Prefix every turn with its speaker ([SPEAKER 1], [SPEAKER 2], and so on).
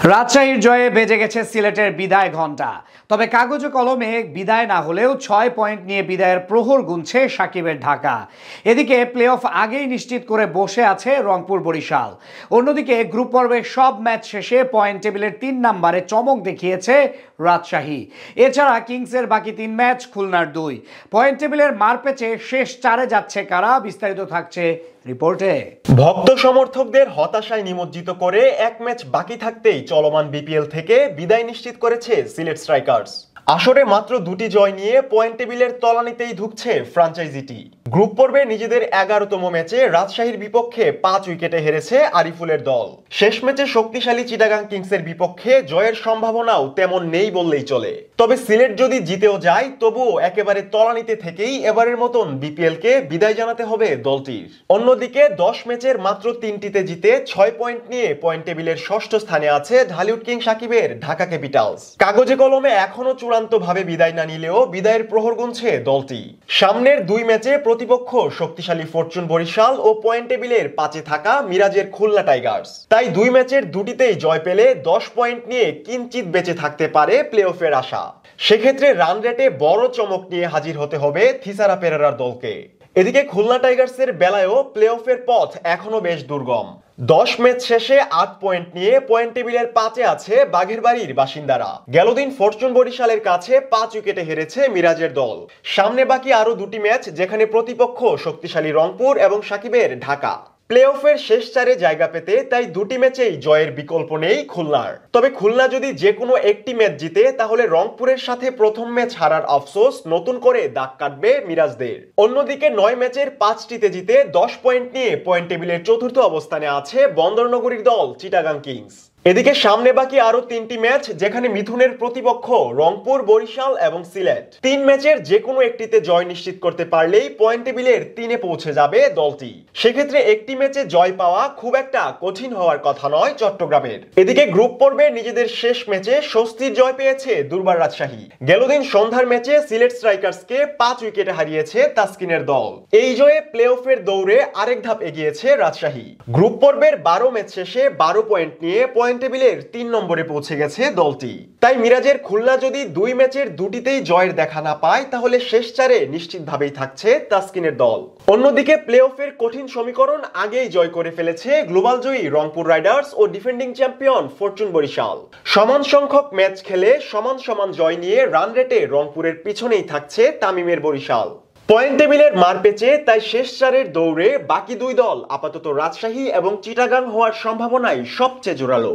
[SPEAKER 1] রাজশাহীর জয়ে বেজে গেছে সিলেটের বিদায় ঘণ্টা। তবে কাগজে কলমে বিদায় না হলেও 6 পয়েন্ট নিয়ে বিদায়ের প্রহর গুনছে সাকিবের ঢাকা। এদিকে প্লে অফ আগেই নিশ্চিত করে বসে আছে রংপুর বরিশাল। অন্যদিকে গ্রুপ পর্বের সব ম্যাচ শেষে পয়েন্ট টেবিলের 3 নম্বরে চমক দেখিয়েছে রাজশাহী। এছাড়া কিংসের বাকি 3 ম্যাচ, খুলনার 2। পয়েন্ট টেবিলের মারপ্যাচে শেষ 4-এ যাচ্ছে কারা? বিস্তারিত থাকছে রিপোর্টে।
[SPEAKER 2] ভক্ত সমর্থকদের হতাশায় নিমজ্জিত করে এক ম্যাচ বাকি থাকতেই চলমান বিপিএল থেকে বিদায় নিশ্চিত করেছে সিলেট স্ট্রাইকার্স। আসরে মাত্র 2টি জয় নিয়ে পয়েন্ট টেবিলের তলানিতেই ঢুকছে ফ্র্যাঞ্চাইজিটি। গ্রুপ পর্বে নিজেদের 11তম ম্যাচে রাজশাহীর বিপক্ষে 5 উইকেটে হেরেছে আরিফুলের দল। শেষ ম্যাচে শক্তিশালী চিটাগাং কিংসের বিপক্ষে জয়ের সম্ভাবনাও তেমন নেই বললেই চলে। তবে সিলেট যদি জিতেও যায়, তবুও একেবারে তলানিতে থেকেই এবারের মতন বিপিএল কে বিদায় জানাতে হবে দলটির। অন্যদিকে 10 ম্যাচের মাত্র 3টিতে জিতে 6 পয়েন্ট নিয়ে পয়েন্ট টেবিলের 6ষ্ঠ স্থানে আছে ঢালিউড কিং সাকিবের ঢাকা ক্যাপিটালস। কাগজে কলমে এখনো চূড়ান্তভাবে বিদায় না নিলেও বিদায়ের প্রহর গুনছে দলটি। সামনের 2 ম্যাচে প্রতিপক্ষ শক্তিশালী ফরচুন বরিশাল ও পয়েন্ট টেবিলের 5-এ থাকা মিরাজের খুলনা টাইগার্স। তাই 2 ম্যাচের 2টিতেই জয় পেলে 10 পয়েন্ট নিয়ে কিঞ্চিত বেঁচে থাকতে পারে প্লে অফের আশা। সেক্ষেত্রে রান রেটে বড় চমক নিয়ে হাজির হতে হবে থিসারা পেরেরার দলকে। এদিকে খুলনা টাইগার্সের বেলায়ও প্লে অফের পথ এখনো বেশ দুর্গম। 10 ম্যাচ শেষে 8 পয়েন্ট নিয়ে পয়েন্ট টেবিলের 5-এ আছে বাঘেরবাড়ির বাসিন্দারা। গেল দিন ফরচুন বরিশালের কাছে 5 উইকেটে হেরেছে মিরাজের দল। সামনে বাকি আরো 2টি ম্যাচ, যেখানে প্রতিপক্ষ শক্তিশালী রংপুর এবং সাকিবের ঢাকা। প্লে অফের শেষ 4-এ জায়গা পেতে তাই 2টি ম্যাচেই জয়ের বিকল্প নেই খুলনার। তবে খুলনা যদি যে কোনো একটি ম্যাচ জিতে, তাহলে রংপুরের সাথে প্রথম ম্যাচ হারার আফসোস নতুন করে দাগ কাটবে মিরাজদের। অন্যদিকে 9 ম্যাচের 5টিতে জিতে 10 পয়েন্ট নিয়ে পয়েন্ট টেবিলের 4র্থ অবস্থানে আছে বন্দরনগরীর দল চিটাগাং কিংস। এদিকে সামনে বাকি আরো 3টি ম্যাচ, যেখানে মিথুনের প্রতিপক্ষ রংপুর, বরিশাল এবং সিলেট। 3 ম্যাচের যে কোনো একটিতে জয় নিশ্চিত করতে পারলেই পয়েন্ট টেবিলের 3-এ পৌঁছে যাবে দলটি। সেক্ষেত্রে একটি ম্যাচে জয় পাওয়া খুব একটা কঠিন হওয়ার কথা নয় চট্টগ্রামের। এদিকে গ্রুপ পর্বে নিজেদের শেষ ম্যাচে স্বস্তির জয় পেয়েছে দুর্বার রাজশাহী। গেল দিন সন্ধ্যার ম্যাচে সিলেট স্ট্রাইকার্সকে 5 উইকেটে হারিয়েছে তাসকিনের দল। এই জয়ে প্লে অফের দৌড়ে আরেক ধাপ এগিয়েছে রাজশাহী। গ্রুপ পর্বের 12 ম্যাচ শেষে 12 পয়েন্ট নিয়ে পয়েন্ট টেবিলের 3 নম্বরে পৌঁছে গেছে দলটি। তাই মিরাজের খুলনা যদি 2 ম্যাচের 2টিতেই জয়ের দেখা না পায়, তাহলে শেষ 4-এ নিশ্চিতভাবেই থাকছে তাসকিনের দল। অন্যদিকে প্লে অফের কঠিন সমীকরণ আগেই জয় করে ফেলেছে গ্লোবাল জয়ী রংপুর রাইডার্স ও ডিফেন্ডিং চ্যাম্পিয়ন ফরচুন বরিশাল। সমান সংখ্যক ম্যাচ খেলে সমান সমান জয় নিয়ে রান রেটে রংপুরের পিছনেই থাকছে তামিমের বরিশাল। পয়েন্ট টেবিলের মারপ্যাচে তাই শেষ 4-এর দৌড়ে বাকি 2 দল আপাতত রাজশাহী এবং চিটাগাং হওয়ার সম্ভাবনাই সবচেয়ে জোরালো।